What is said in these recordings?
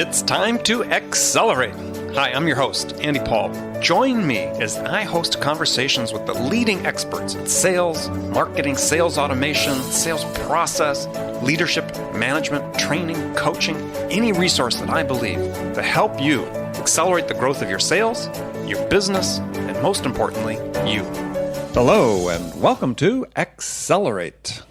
It's time to accelerate. Hi, I'm your host, Andy Paul. Join me as I host conversations with the leading experts in sales, marketing, sales automation, sales process, leadership, management, training, coaching, any resource that I believe to help you accelerate the growth of your sales, your business, and most importantly, you. Hello, and welcome to Accelerate.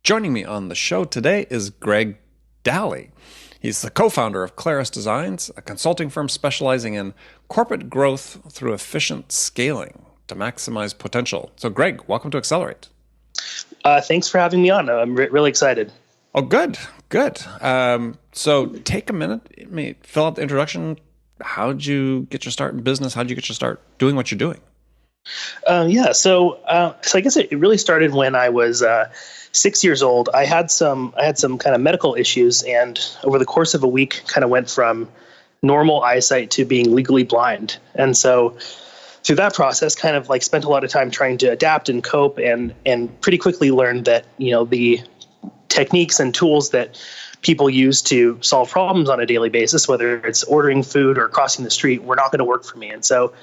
Joining me on the show today is Greg Dalli. He's the co-founder of Clarus Designs, a consulting firm specializing in corporate growth through efficient scaling to maximize potential. So, Greg, welcome to Accelerate. Thanks for having me on. I'm really excited. Oh, good. So take a minute, fill out the introduction. How'd you get your start in business? How'd you get your start doing what you're doing? So I guess it really started when I was 6 years old. I had some kind of medical issues, and over the course of a week, kind of went from normal eyesight to being legally blind. And so through that process, kind of like spent a lot of time trying to adapt and cope, and pretty quickly learned that, the techniques and tools that people use to solve problems on a daily basis, whether it's ordering food or crossing the street, were not going to work for me. And so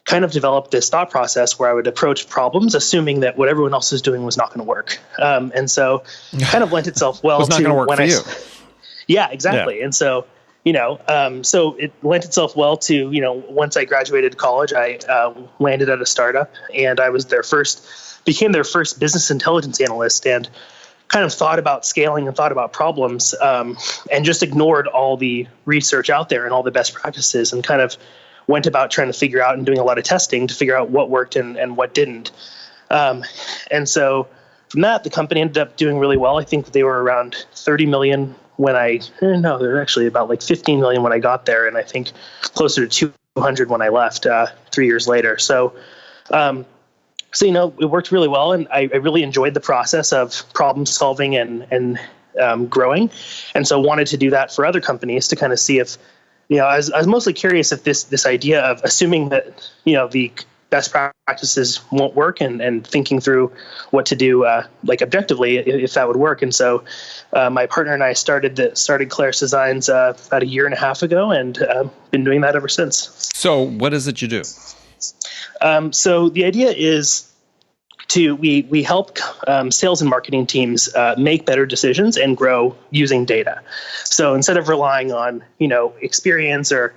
kind of developed this thought process where I would approach problems assuming that what everyone else was doing was not going to work. And so kind of lent itself well it's not to going to work when for you. Yeah, exactly. Yeah. And so, so it lent itself well to, once I graduated college, I landed at a startup, and I was became their first business intelligence analyst, and kind of thought about scaling and thought about problems, and just ignored all the research out there and all the best practices, and kind of went about trying to figure out and doing a lot of testing to figure out what worked and what didn't. And so from that, the company ended up doing really well. I think they were around 30 million when they're actually about like 15 million when I got there, and I think closer to 200 when I left 3 years later. So it worked really well, and I really enjoyed the process of problem solving and growing. And so wanted to do that for other companies to kind of see if, I was mostly curious if this idea of assuming that, the best practices won't work, and thinking through what to do, objectively, if that would work. And so my partner and I started Clarus Designs about a year and a half ago, and been doing that ever since. So what is it you do? So the idea is we help sales and marketing teams make better decisions and grow using data. So instead of relying on, experience or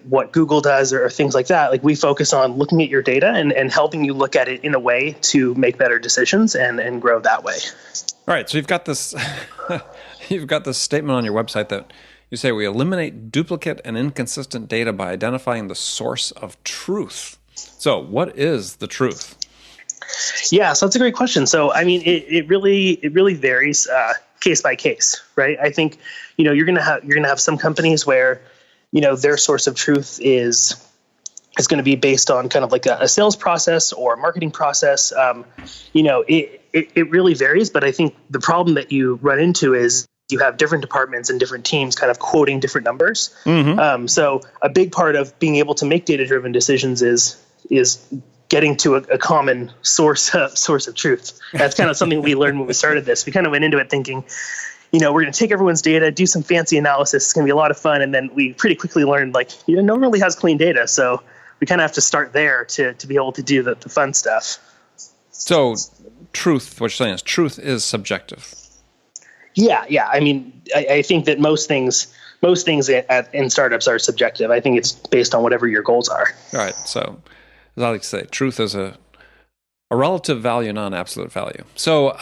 what Google does or things like that, like we focus on looking at your data and helping you look at it in a way to make better decisions and grow that way. All right. So you've got this statement on your website that you say we eliminate duplicate and inconsistent data by identifying the source of truth. So what is the truth? Yeah, so that's a great question. So, I mean, it really varies case by case, right? I think, you're gonna have some companies where, their source of truth is going to be based on kind of like a sales process or a marketing process. It really varies, but I think the problem that you run into is you have different departments and different teams kind of quoting different numbers. Mm-hmm. So a big part of being able to make data-driven decisions is getting to a common source of truth. That's kind of something we learned when we started this. We kind of went into it thinking, we're going to take everyone's data, do some fancy analysis. It's going to be a lot of fun. And then we pretty quickly learned, no one really has clean data. So we kind of have to start there to be able to do the fun stuff. So truth, what you're saying is truth is subjective. Yeah. I mean, I think that most things in startups are subjective. I think it's based on whatever your goals are. All right. So as I like to say, truth is a relative value, non-absolute value. So,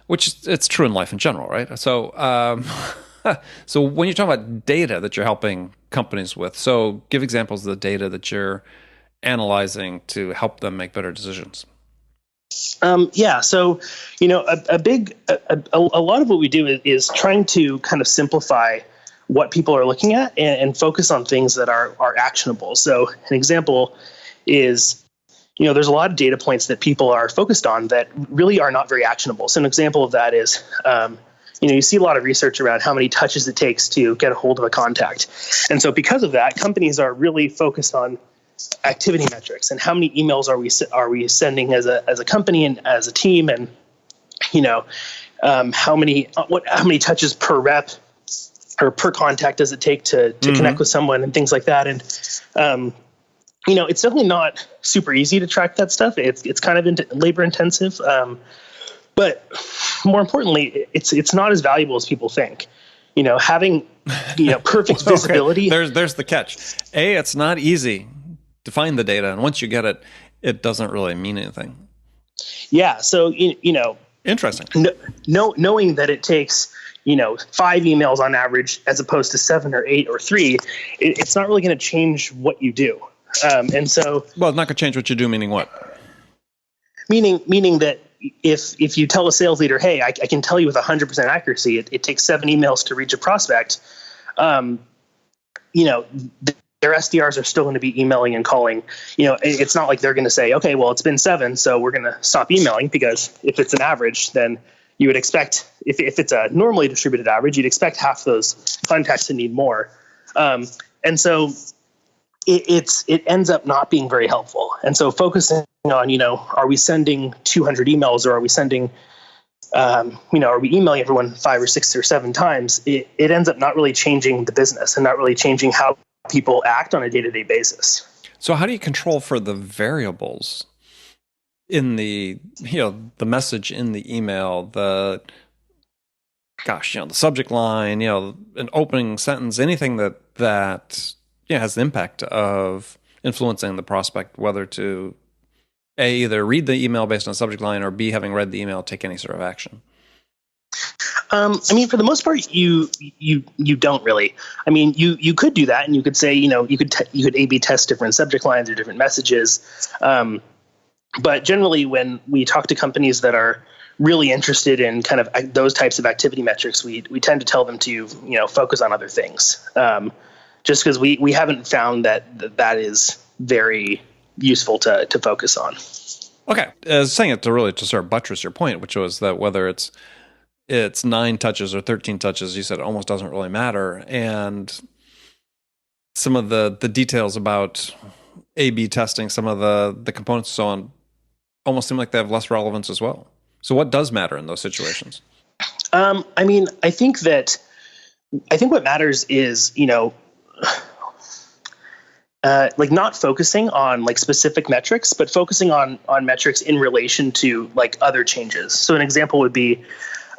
which it's true in life in general, right? So, so when you're talking about data that you're helping companies with, so give examples of the data that you're analyzing to help them make better decisions. So, a lot of what we do is trying to kind of simplify what people are looking at and focus on things that are actionable. So an example is, there's a lot of data points that people are focused on that really are not very actionable. So an example of that is, you see a lot of research around how many touches it takes to get a hold of a contact. And so because of that, companies are really focused on activity metrics and how many emails are we sending as a company and as a team, and how many touches per rep or per contact does it take to connect with someone and things like that. And, it's definitely not super easy to track that stuff. It's kind of labor intensive. But more importantly, it's not as valuable as people think. Having, perfect visibility. There's the catch. It's not easy to find the data. And once you get it, it doesn't really mean anything. Yeah. So, interesting. Knowing that it takes, 5 emails on average, as opposed to 7 or 8 or 3, it's not really going to change what you do. And so, well, it's not going to change what you do, meaning what? Meaning that if you tell a sales leader, hey, I can tell you with 100% accuracy, it takes 7 emails to reach a prospect, their SDRs are still going to be emailing and calling. It's not like they're going to say, okay, well, it's been 7, so we're going to stop emailing, because if it's an average, then you would expect, if it's a normally distributed average, you'd expect half those contacts to need more. And so it ends up not being very helpful. And so focusing on, are we sending 200 emails, or are we sending, are we emailing everyone 5 or 6 or 7 times? It ends up not really changing the business and not really changing how people act on a day-to-day basis. So how do you control for the variables in the message in the email, the subject line, an opening sentence, anything that has the impact of influencing the prospect, whether to A, either read the email based on subject line, or B, having read the email, take any sort of action? For the most part, you don't really. You could do that, and you could say, you could A/B test different subject lines or different messages. But generally, when we talk to companies that are really interested in kind of those types of activity metrics, we tend to tell them to focus on other things, just because we haven't found that is very useful to focus on. Okay, saying it to sort of buttress your point, which was that whether it's 9 touches or 13 touches, you said it almost doesn't really matter. And some of the details about A/B testing, some of the components and so on, almost seem like they have less relevance as well. So what does matter in those situations? I think what matters is, not focusing on like specific metrics, but focusing on metrics in relation to like other changes. So an example would be,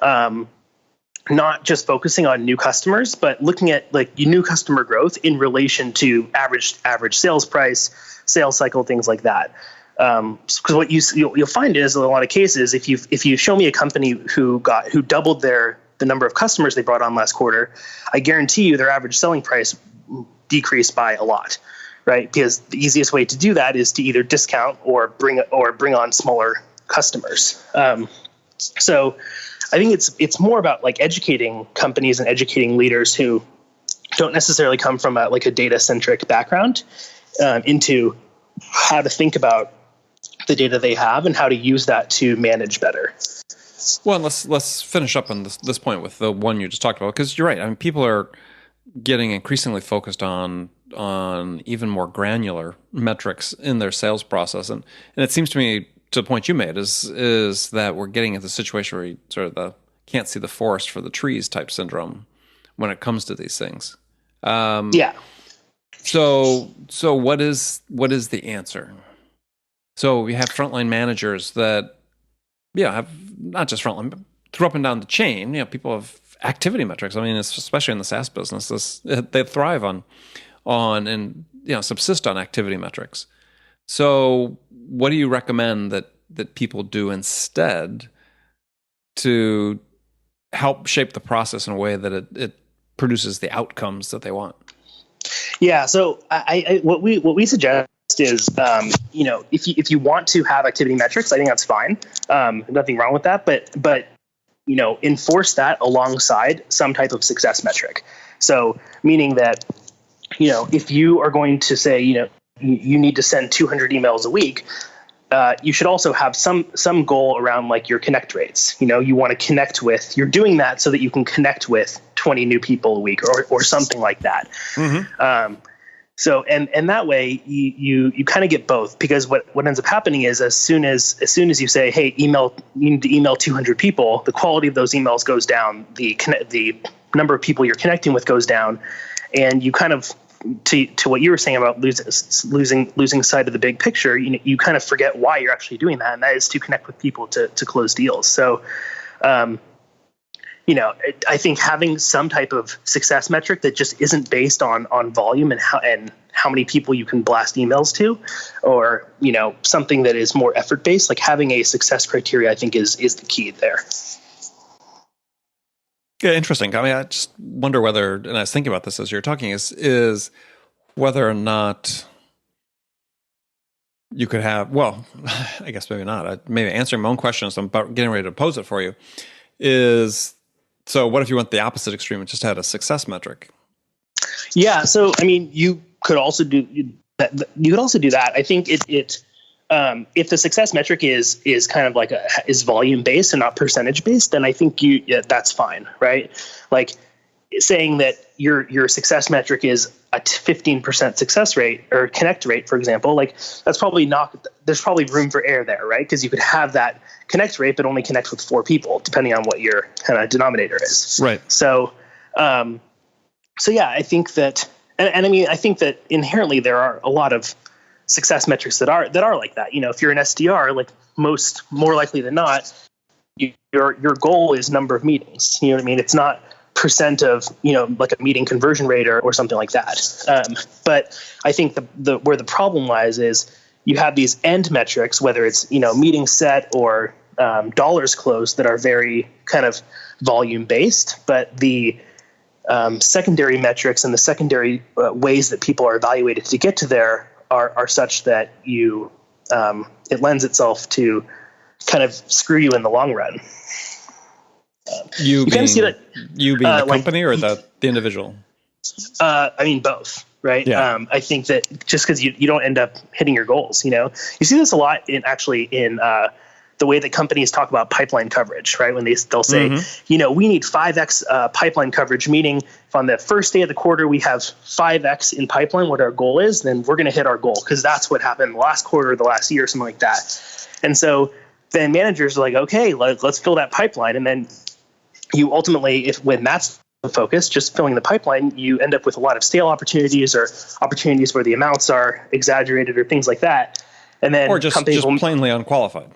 not just focusing on new customers, but looking at like new customer growth in relation to average sales price, sales cycle, things like that. Because what you'll find is, in a lot of cases, if you show me a company who doubled the number of customers they brought on last quarter, I guarantee you their average selling price decreased by a lot, right? Because the easiest way to do that is to either discount or bring on smaller customers. So I think it's more about like educating companies and educating leaders who don't necessarily come from a data-centric background into how to think about the data they have and how to use that to manage better. Well, let's finish up on this point with the one you just talked about, because you're right. People are getting increasingly focused on even more granular metrics in their sales process, and it seems to me, to the point you made, is that we're getting into the situation where you sort of can't see the forest for the trees type syndrome when it comes to these things. Yeah. So what is the answer? So we have frontline managers that, have not just frontline, but through up and down the chain. People have activity metrics. Especially in the SaaS business, they thrive on and subsist on activity metrics. So what do you recommend that people do instead to help shape the process in a way that it produces the outcomes that they want? Yeah. So what we suggest is, if you want to have activity metrics, I think that's fine. Nothing wrong with that, but enforce that alongside some type of success metric. So meaning that, if you are going to say, you need to send 200 emails a week, you should also have some goal around like your connect rates. You want to connect with, you're doing that so that you can connect with 20 new people a week or something like that. Mm-hmm. So and that way you kind of get both, because what ends up happening is as soon as you say, hey, you need to email 200 people, the quality of those emails goes down, the number of people you're connecting with goes down, and you kind of, to what you were saying about losing sight of the big picture, you kind of forget why you're actually doing that, and that is to connect with people to close deals. So I think having some type of success metric that just isn't based on volume and how many people you can blast emails to, or something that is more effort based, like having a success criteria, I think is the key there. Yeah, interesting. I mean, I just wonder whether, and I was thinking about this as you're talking, is whether or not you could have, well, I guess maybe not. Maybe answering my own question, so I'm about getting ready to pose it for you, is, so what if you went the opposite extreme and just had a success metric? Yeah, so I mean, you could also do that. I think if the success metric is kind of like is volume based and not percentage based, then I think that's fine, right? Like saying that your success metric is a 15% success rate or connect rate, for example, like that's probably not, there's probably room for error there, right? Because you could have that connect rate, but only connect with 4 people, depending on what your kind of denominator is. Right. So, yeah, I think that, and I mean, I think that inherently there are a lot of success metrics that are like that. If you're an SDR, like more likely than not, your goal is number of meetings. You know what I mean? It's not percent of, like a meeting conversion rate or something like that. But I think where the problem lies is you have these end metrics, whether it's, meeting set or dollars closed, that are very kind of volume based, but the secondary metrics and the secondary ways that people are evaluated to get to there are such that it lends itself to kind of screw you in the long run. You being the company or the individial? I mean, both, right? Yeah. I think that just because you don't end up hitting your goals, you see this a lot in the way that companies talk about pipeline coverage, right? When they'll say, we need 5x pipeline coverage, meaning if on the first day of the quarter we have 5x in pipeline, what our goal is, then we're going to hit our goal because that's what happened last quarter, the last year, something like that. And so then managers are like, okay, let's fill that pipeline. And then you ultimately, when that's the focus, just filling the pipeline, you end up with a lot of stale opportunities or opportunities where the amounts are exaggerated or things like that. And then or just plainly unqualified.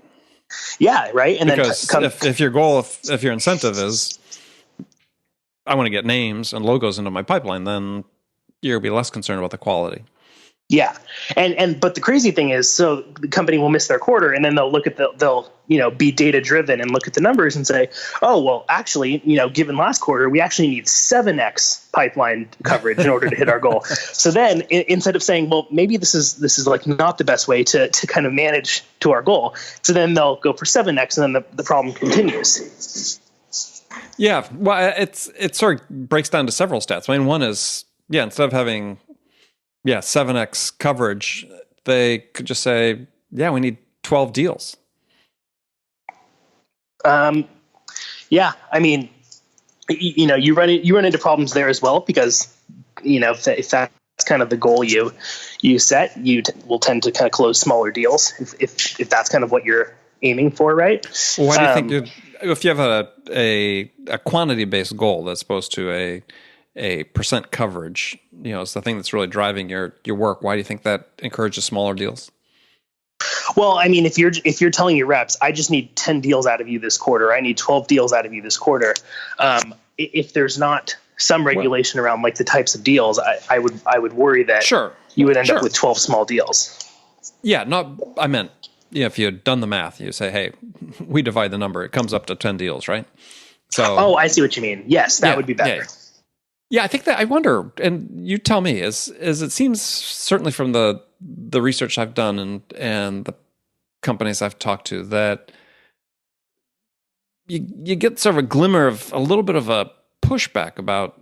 Yeah, right. And because then if your goal, if your incentive is, I want to get names and logos into my pipeline, then you'll be less concerned about the quality. Yeah, but the crazy thing is, so the company will miss their quarter, and then they'll look at they'll be data driven and look at the numbers and say, oh well, actually, given last quarter, we actually need 7x pipeline coverage in order to hit our goal. So then instead of saying, well, maybe this is like not the best way to kind of manage to our goal, so then they'll go for 7x, and then the problem continues. Yeah, well, it sort of breaks down to several stats. I mean, one is, instead of having 7x coverage, they could just say, we need 12 deals. Yeah, I mean, you run into problems there as well, because if that's kind of the goal you set, you will tend to kind of close smaller deals if that's kind of what you're aiming for, right? Why do you think if you have a quantity based goal that's opposed to a percent coverage, it's the thing that's really driving your work, why do you think that encourages smaller deals? Well, I mean, if you're telling your reps, I just need 10 deals out of you this quarter, I need 12 deals out of you this quarter. If there's not some regulation around like the types of deals, I would worry that you would end up with 12 small deals. Yeah, I meant, if you had done the math, you say, hey, we divide the number, it comes up to 10 deals, right? So, I see what you mean. Yes, that would be better. Yeah, I think that, I wonder, and you tell me, is it seems certainly from the research I've done and the companies I've talked to, that you get sort of a glimmer of a little bit of a pushback about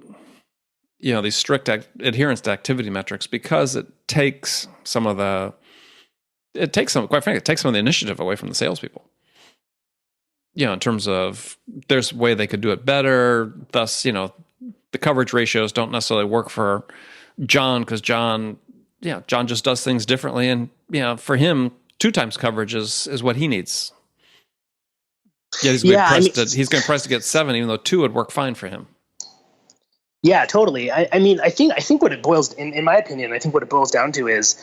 these strict adherence to activity metrics, because it takes some of the initiative away from the salespeople. In terms of there's a way they could do it better, thus the coverage ratios don't necessarily work for John because John John just does things differently, and for him, 2 times coverage is what he needs. Yeah, he's going to press to get 7, even though 2 would work fine for him. Yeah, totally. I think what it boils, in my opinion, I think what it boils down to is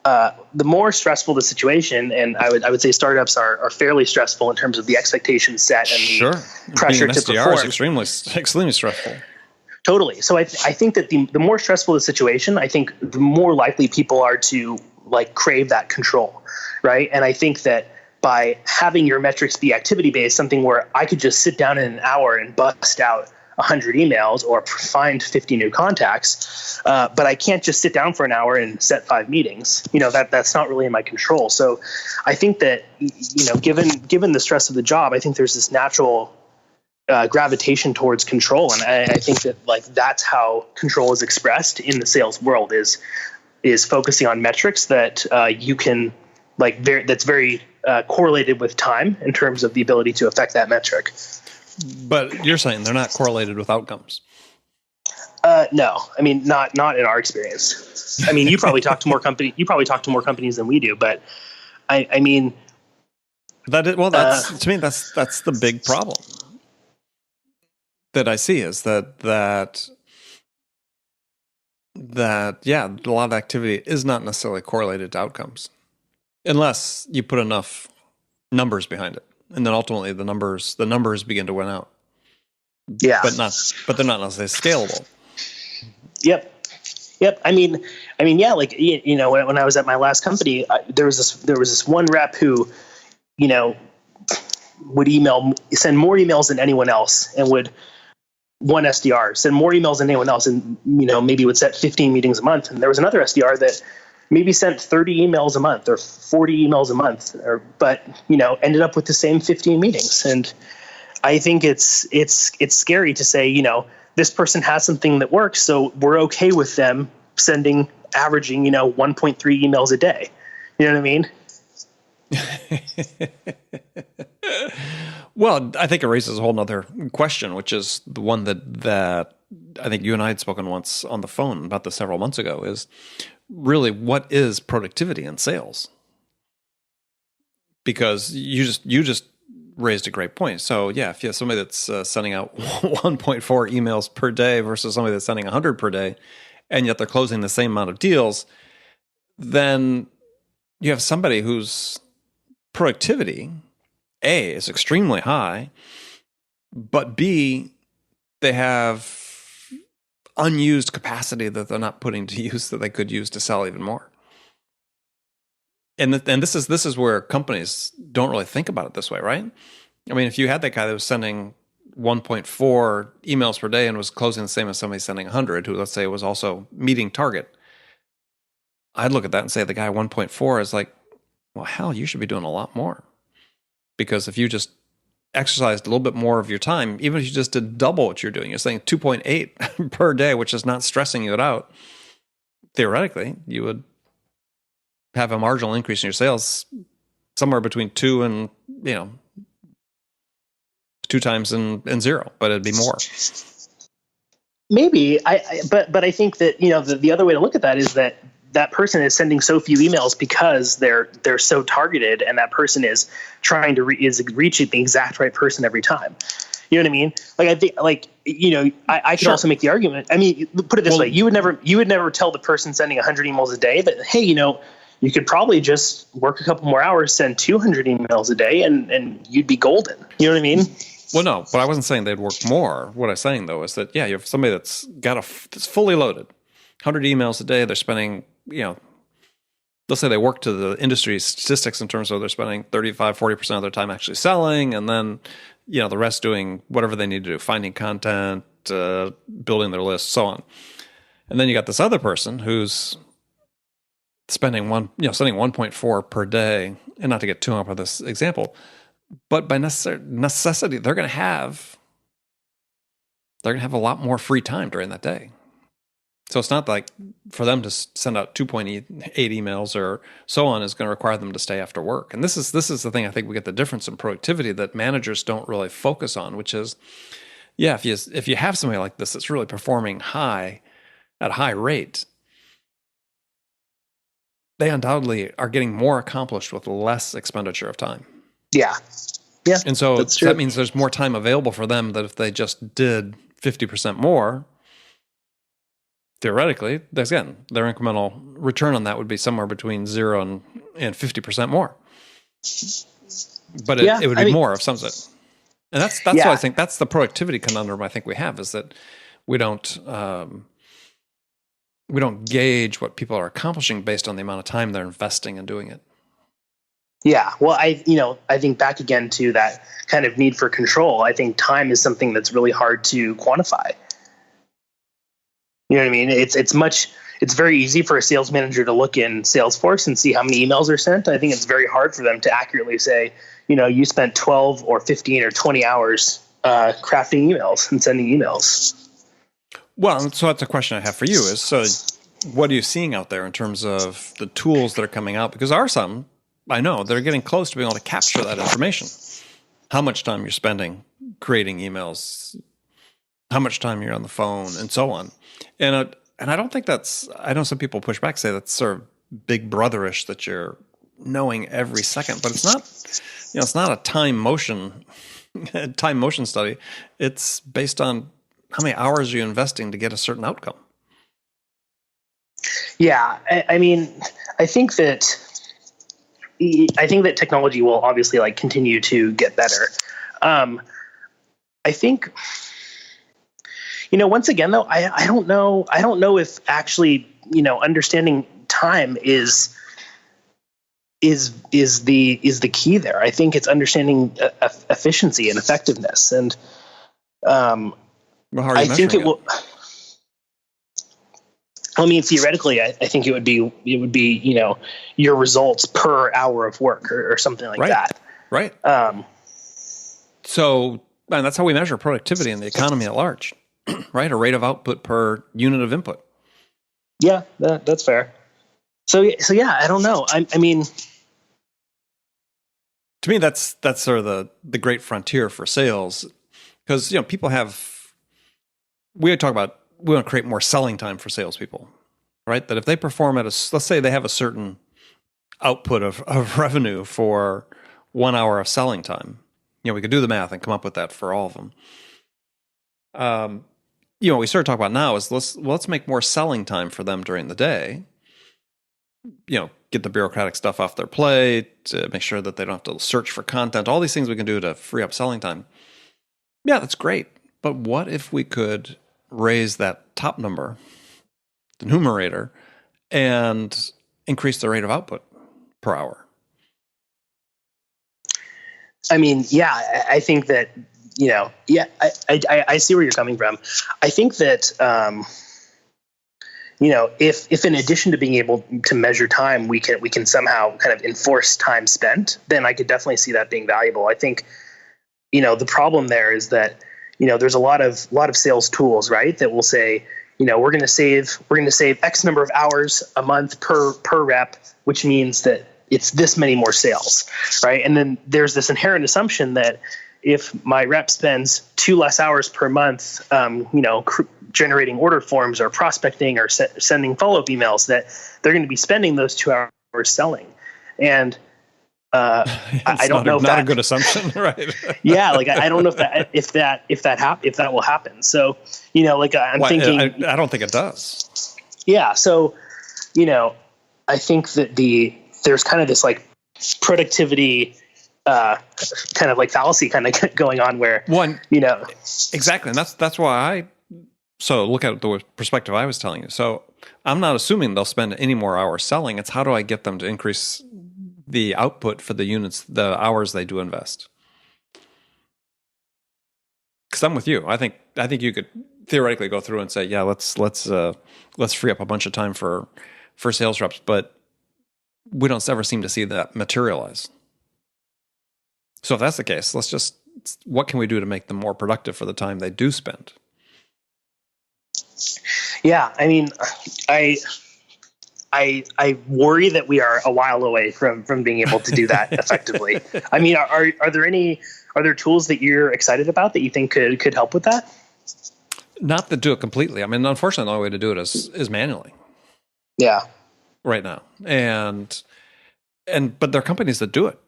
the more stressful the situation, and I would say startups are fairly stressful in terms of the expectations set and the pressure to perform. Is extremely stressful. Totally. So I think that the more stressful the situation, I think the more likely people are to crave that control, right? And I think that by having your metrics be activity based, something where I could just sit down in an hour and bust out 100 emails or find 50 new contacts, but I can't just sit down for an hour and set 5 meetings. That's not really in my control. So I think that given the stress of the job, I think there's this natural gravitation towards control, and I think that that's how control is expressed in the sales world is focusing on metrics that you can that's very correlated with time in terms of the ability to affect that metric. But you're saying they're not correlated with outcomes? No, I mean not in our experience. I mean, you probably talk to more companies than we do, but I mean to me that's the big problem that I see is that a lot of activity is not necessarily correlated to outcomes unless you put enough numbers behind it. And then ultimately the numbers begin to win out. Yeah. But they're not necessarily scalable. Yep. I mean, yeah, when I was at my last company, there was this one rep who, would send more emails than anyone else, and one SDR send more emails than anyone else, and maybe would set 15 meetings a month. And there was another SDR that maybe sent 30 emails a month or 40 emails a month, but ended up with the same 15 meetings. And I think it's scary to say, this person has something that works, so we're okay with them averaging 1.3 emails a day. You know what I mean? Well, I think it raises a whole nother question, which is the one that I think you and I had spoken once on the phone about this several months ago, is really what is productivity in sales? Because you just raised a great point. So yeah, if you have somebody that's sending out 1.4 emails per day versus somebody that's sending 100 per day, and yet they're closing the same amount of deals, then you have somebody whose productivity, A, is extremely high, but B, they have unused capacity that they're not putting to use that they could use to sell even more. And this is where companies don't really think about it this way, right? I mean, if you had that guy that was sending 1.4 emails per day and was closing the same as somebody sending 100, who let's say was also meeting target, I'd look at that and say the guy 1.4 is like, well, hell, you should be doing a lot more. Because if you just exercised a little bit more of your time, even if you just did double what you're doing, you're saying 2.8 per day, which is not stressing you out, theoretically, you would have a marginal increase in your sales somewhere between 2 and 2 times and 0, but it'd be more. Maybe but I think that the other way to look at that is that person is sending so few emails because they're so targeted, and that person is trying to reaching the exact right person every time. You know what I mean? I think I could also make the argument. I mean, put it this way: you would never tell the person sending 100 emails a day that, hey, you could probably just work a couple more hours, send 200 emails a day, and you'd be golden. You know what I mean? Well, no, but I wasn't saying they'd work more. What I'm saying though is that you have somebody that's that's fully loaded, 100 emails a day. They're spending, let's say they work to the industry statistics in terms of they're spending 35-40% of their time actually selling, and then the rest doing whatever they need to do, finding content, building their list, so on. And then you got this other person who's spending sending 1.4 per day, and not to get too hung up on this example, but by necessity, they're going to have a lot more free time during that day. So it's not like for them to send out 2.8 emails or so on is going to require them to stay after work. And this is the thing I think we get the difference in productivity that managers don't really focus on, which is, if you have somebody like this that's really performing at a high rate, they undoubtedly are getting more accomplished with less expenditure of time. Yeah. Yeah. And so that's true. that means there's more time available for them that if they just did 50% more, theoretically, again, their incremental return on that would be somewhere between 0 and 50% more. But it would be more of something. And that's what I think, that's the productivity conundrum I think we have, is that we don't gauge what people are accomplishing based on the amount of time they're investing in doing it. Yeah. Well, I think back again to that kind of need for control. I think time is something that's really hard to quantify. You know what I mean? It's very easy for a sales manager to look in Salesforce and see how many emails are sent. I think it's very hard for them to accurately say, you spent 12 or 15 or 20 hours crafting emails and sending emails. Well, so that's a question I have for you is, so what are you seeing out there in terms of the tools that are coming out? Because there are some, I know, they're getting close to being able to capture that information. How much time you're spending creating emails, how much time you're on the phone, and so on. And I don't think I know some people push back, say that's sort of big brotherish that you're knowing every second, but it's not, it's not a time motion study. It's based on how many hours are you investing to get a certain outcome. Yeah. I think that technology will obviously continue to get better. I think, once again though, I don't know if actually, understanding time is the key there. I think it's understanding efficiency and effectiveness. And, how are you measuring it? Theoretically, I think it would be, your results per hour of work or something like that. Right. So, and that's how we measure productivity in the economy at large, right? A rate of output per unit of input. Yeah, that's fair. So yeah, I don't know. To me, that's sort of the great frontier for sales, because people we want to create more selling time for salespeople, right? That if they perform let's say they have a certain output of revenue for 1 hour of selling time, we could do the math and come up with that for all of them. What we sort of talk about now is let's make more selling time for them during the day. Get the bureaucratic stuff off their plate, to make sure that they don't have to search for content, all these things we can do to free up selling time. Yeah, that's great. But what if we could raise that top number, the numerator, and increase the rate of output per hour? I think that, I see where you're coming from. I think that, if in addition to being able to measure time, we can somehow kind of enforce time spent, then I could definitely see that being valuable. I think, the problem there is that, there's a lot of sales tools, right, that will say, we're going to save X number of hours a month per rep, which means that it's this many more sales, right? And then there's this inherent assumption that if my rep spends 2 less hours per month, generating order forms or prospecting or sending follow-up emails, that they're going to be spending those 2 hours selling. And I don't know if that's not a good assumption, right? Yeah, I don't know if that will happen. So, I'm thinking. I don't think it does. Yeah, so, I think that there's kind of this productivity kind of fallacy kind of going on where exactly, and that's why so look at the perspective I was telling you. So I'm not assuming they'll spend any more hours selling. It's how do I get them to increase the output for the units, the hours they do invest. Because I'm with you. I think you could theoretically go through and say, yeah, let's free up a bunch of time for sales reps, but we don't ever seem to see that materialize. So if that's the case, what can we do to make them more productive for the time they do spend? Yeah, I worry that we are a while away from being able to do that effectively. Are there tools that you're excited about that you think could help with that? Not to do it completely. Unfortunately, the only way to do it is manually. Yeah. right now, and but there are companies that do it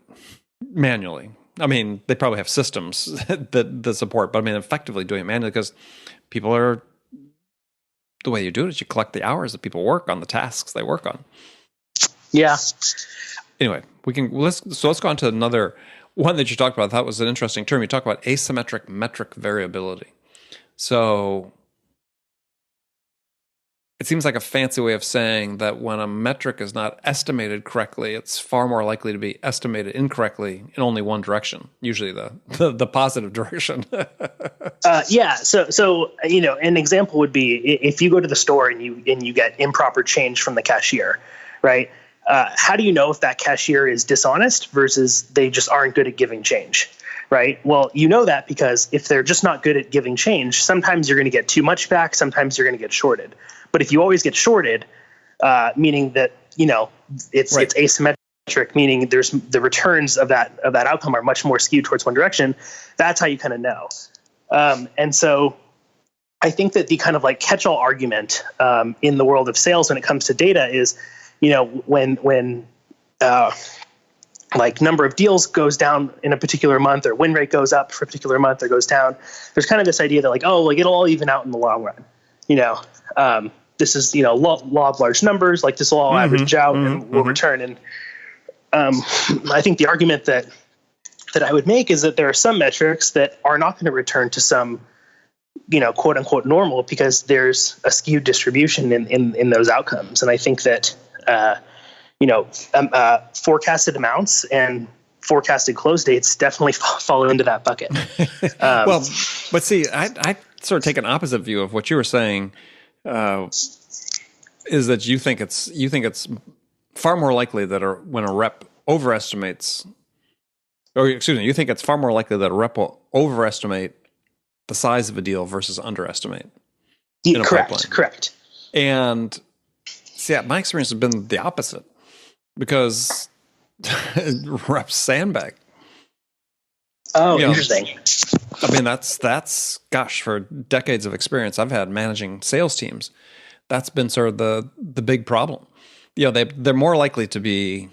manually. I mean, they probably have systems that support, but I mean, effectively doing it manually because people are. The way you do it is you collect the hours that people work on the tasks they work on. Yeah. Anyway, let's go on to another one that you talked about. I thought was an interesting term. You talk about asymmetric metric variability. So it seems like a fancy way of saying that when a metric is not estimated correctly, it's far more likely to be estimated incorrectly in only one direction, usually the positive direction. Yeah. So an example would be if you go to the store and you get improper change from the cashier, right? How do you know if that cashier is dishonest versus they just aren't good at giving change, right? Well, you know that because if they're just not good at giving change, sometimes you're going to get too much back, sometimes you're going to get shorted. But if you always get shorted, meaning that it's asymmetric, meaning there's the returns of that outcome are much more skewed towards one direction. That's how you kind of know. And so I think that the kind of like catch-all argument in the world of sales when it comes to data is, when like number of deals goes down in a particular month or win rate goes up for a particular month or goes down, there's kind of this idea that like, oh, like it'll all even out in the long run. This is, law of large numbers, like this will all average out and will return. And I think the argument that I would make is that there are some metrics that are not going to return to some, quote unquote normal because there's a skewed distribution in those outcomes. And I think that, forecasted amounts and forecasted close dates definitely fall into that bucket. Well, but see, I sort of take an opposite view of what you were saying. Is that you think it's far more likely that when a rep overestimates, or excuse me, you think it's far more likely that a rep will overestimate the size of a deal versus underestimate in a pipeline. Correct. And see, my experience has been the opposite because reps sandbag. Oh, interesting. I mean, that's gosh, for decades of experience I've had managing sales teams, that's been sort of the big problem. They're more likely to be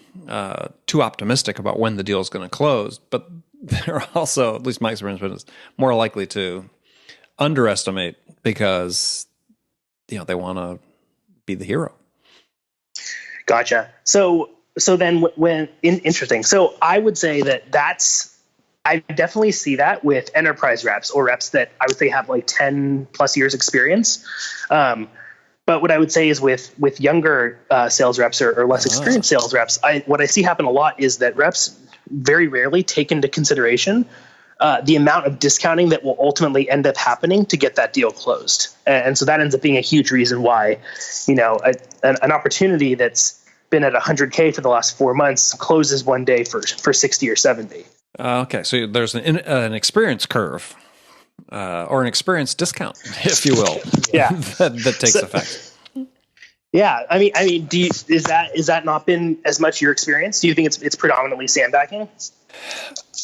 too optimistic about when the deal is going to close, but they're also, at least my experience is, more likely to underestimate because they want to be the hero. Gotcha. So then interesting. So I would say I definitely see that with enterprise reps or reps that I would say have like 10 plus years experience. But what I would say is with younger sales reps or less experienced sales reps, what I see happen a lot is that reps very rarely take into consideration the amount of discounting that will ultimately end up happening to get that deal closed. And so that ends up being a huge reason why, an opportunity that's been at 100K for the last 4 months closes one day for 60 or 70. Okay, so there's an experience curve, or an experience discount, if you will, that takes effect. Yeah, I mean, is that not been as much your experience? Do you think it's predominantly sandbagging?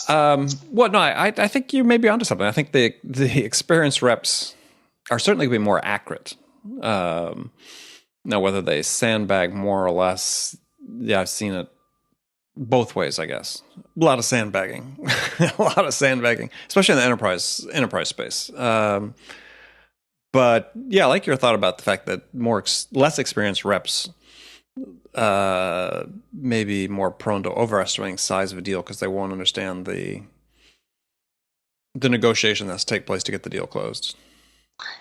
Well, no, I think you may be onto something. I think the experienced reps are certainly going to be more accurate. Now, whether they sandbag more or less, yeah, I've seen it both ways, I guess. A lot of sandbagging, especially in the enterprise space. But yeah, I like your thought about the fact that less experienced reps may be more prone to overestimating size of a deal because they won't understand the negotiation that's take place to get the deal closed.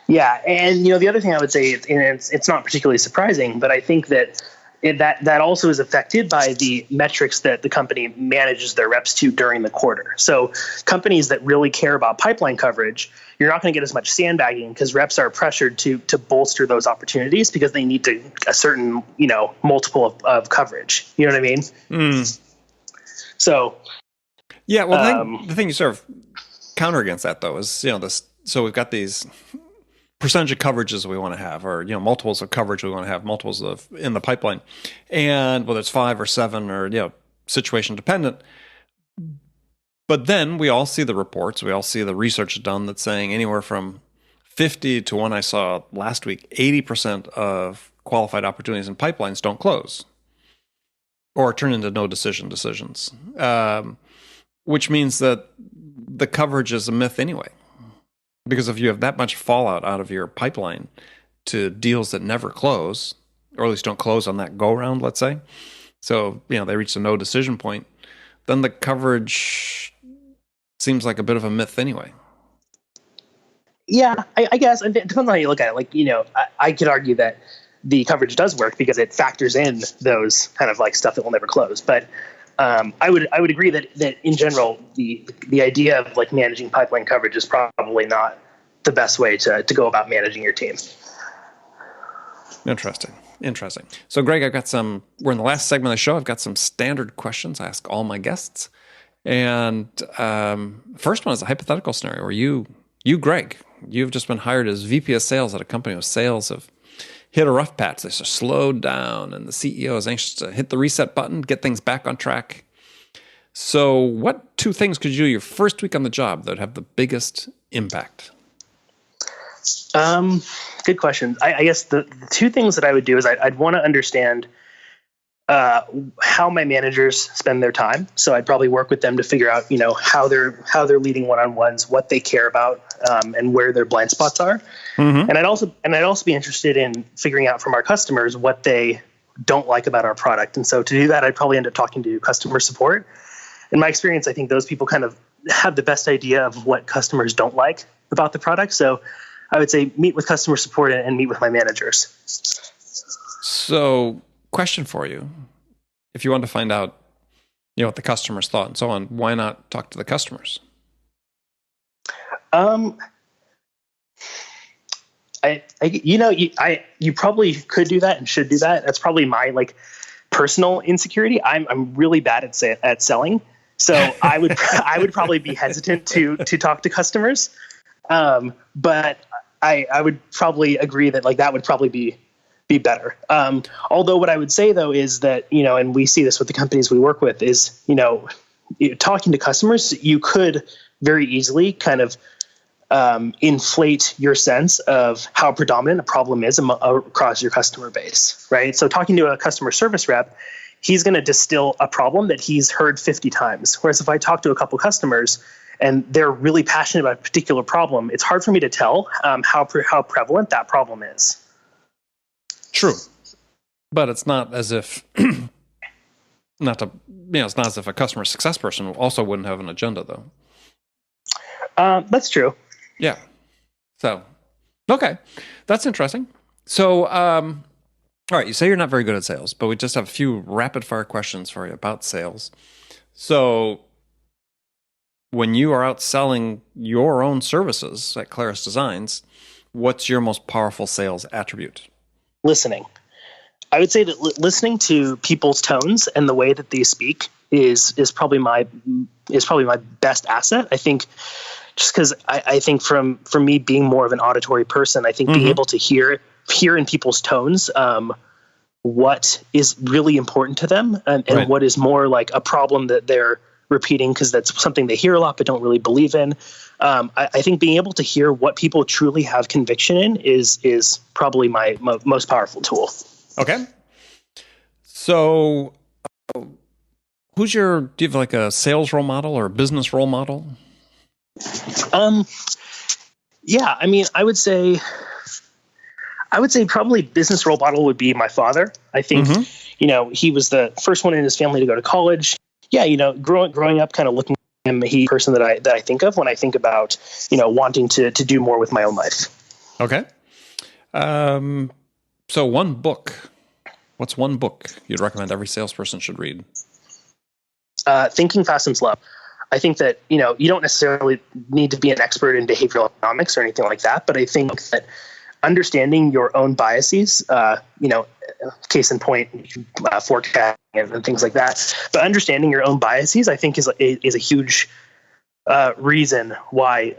Yeah, and the other thing I would say, it's not particularly surprising, but I think that that also is affected by the metrics that the company manages their reps to during the quarter. So companies that really care about pipeline coverage, you're not going to get as much sandbagging because reps are pressured to bolster those opportunities because they need a certain multiple of coverage. You know what I mean? So yeah, well, the thing you sort of counter against that though is this. So we've got these percentage of coverages we want to have, or multiples of coverage we want to have, multiples of in the pipeline, and whether it's 5 or 7 or situation dependent. But then we all see the reports, we all see the research done that's saying anywhere from 50 to one I saw last week, 80% of qualified opportunities and pipelines don't close or turn into no decisions, which means that the coverage is a myth anyway. Because if you have that much fallout out of your pipeline to deals that never close, or at least don't close on that go-round, let's say, so they reach a no decision point, then the coverage seems like a bit of a myth anyway. Yeah, I guess it depends on how you look at it. Like, I could argue that the coverage does work because it factors in those kind of like stuff that will never close. But I would agree that in general, the idea of like managing pipeline coverage is probably not the best way to go about managing your team. Interesting. So Greg, we're in the last segment of the show. I've got some standard questions I ask all my guests. And first one is a hypothetical scenario where you, Greg, you've just been hired as VP of sales at a company where sales have hit a rough patch. They're slowed down, and the CEO is anxious to hit the reset button, get things back on track. So what two things could you do your first week on the job that would have the biggest impact? Good question. I guess the two things that I would do is I'd want to understand how my managers spend their time. So I'd probably work with them to figure out, how they're leading one-on-ones, what they care about, and where their blind spots are. Mm-hmm. And I'd also be interested in figuring out from our customers what they don't like about our product. And so to do that, I'd probably end up talking to customer support. In my experience, I think those people kind of have the best idea of what customers don't like about the product. So I would say meet with customer support and meet with my managers. So, question for you. If you want to find out, what the customers thought and so on, why not talk to the customers? You probably could do that and should do that. That's probably my personal insecurity. I'm really bad at selling. So I would probably be hesitant to talk to customers. But I would probably agree that that would probably be better. Although what I would say though is that, and we see this with the companies we work with is, talking to customers, you could very easily kind of inflate your sense of how predominant a problem is across your customer base, right? So talking to a customer service rep, he's going to distill a problem that he's heard 50 times. Whereas if I talk to a couple customers and they're really passionate about a particular problem, it's hard for me to tell how prevalent that problem is. True. But it's not as if, it's not as if a customer success person also wouldn't have an agenda though. That's true. Yeah. So, okay. That's interesting. So, all right, you say you're not very good at sales, but we just have a few rapid fire questions for you about sales. So, when you are out selling your own services at Clarus Designs, what's your most powerful sales attribute? Listening. I would say that listening to people's tones and the way that they speak is probably my best asset. I think just because I think from me being more of an auditory person, I think being able to hear in people's tones what is really important to them and right. What is more like a problem that they're repeating because that's something they hear a lot but don't really believe in. I think being able to hear what people truly have conviction in is probably my most powerful tool. Okay. So do you have like a sales role model or a business role model? Yeah, I mean, I would say probably business role model would be my father. I think, he was the first one in his family to go to college. Yeah, growing up, kind of looking at him, he's the person that I think of when I think about, wanting to do more with my own life. Okay. So one book. What's one book you'd recommend every salesperson should read? Thinking Fast and Slow. I think that, you don't necessarily need to be an expert in behavioral economics or anything like that, but I think that understanding your own biases, case in point, forecasting and things like that, but understanding your own biases, I think is a huge reason why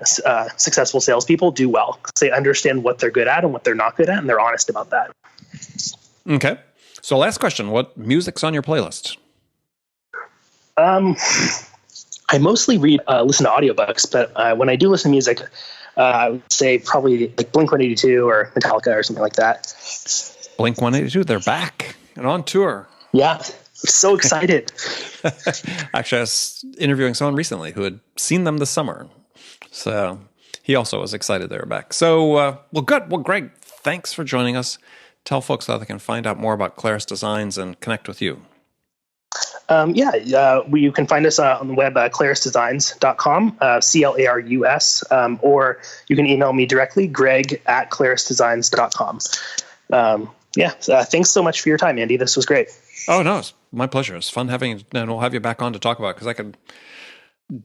successful salespeople do well. They understand what they're good at and what they're not good at, and they're honest about that. Okay. So last question, what music's on your playlist? I mostly listen to audiobooks, but when I do listen to music, I would say probably like Blink-182 or Metallica or something like that. Blink-182, they're back and on tour. Yeah, so excited. Actually, I was interviewing someone recently who had seen them this summer. So he also was excited they were back. So, well, good. Well, Greg, thanks for joining us. Tell folks how they can find out more about Clarus Designs and connect with you. You can find us on the web at clarusdesigns.com, CLARUS, or you can email me directly, greg@clarusdesigns.com. Thanks so much for your time, Andy. This was great. Oh, no, it's my pleasure. It's fun having you, and we'll have you back on to talk about it because I could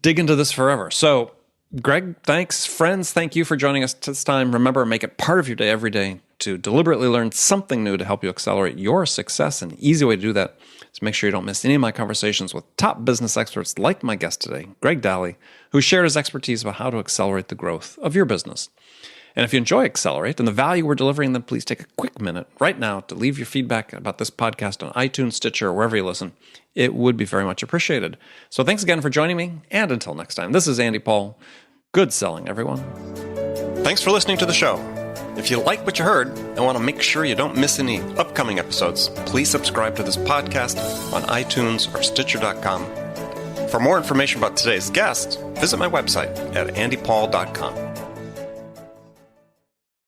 dig into this forever. So, Greg, thanks. Friends, thank you for joining us this time. Remember, make it part of your day every day to deliberately learn something new to help you accelerate your success. An easy way to do that is make sure you don't miss any of my conversations with top business experts like my guest today, Greg Dalli, who shared his expertise about how to accelerate the growth of your business. And if you enjoy Accelerate and the value we're delivering, then please take a quick minute right now to leave your feedback about this podcast on iTunes, Stitcher, or wherever you listen. It would be very much appreciated. So thanks again for joining me, and until next time, this is Andy Paul. Good selling, everyone. Thanks for listening to the show. If you like what you heard and want to make sure you don't miss any upcoming episodes, please subscribe to this podcast on iTunes or Stitcher.com. For more information about today's guest, visit my website at andypaul.com.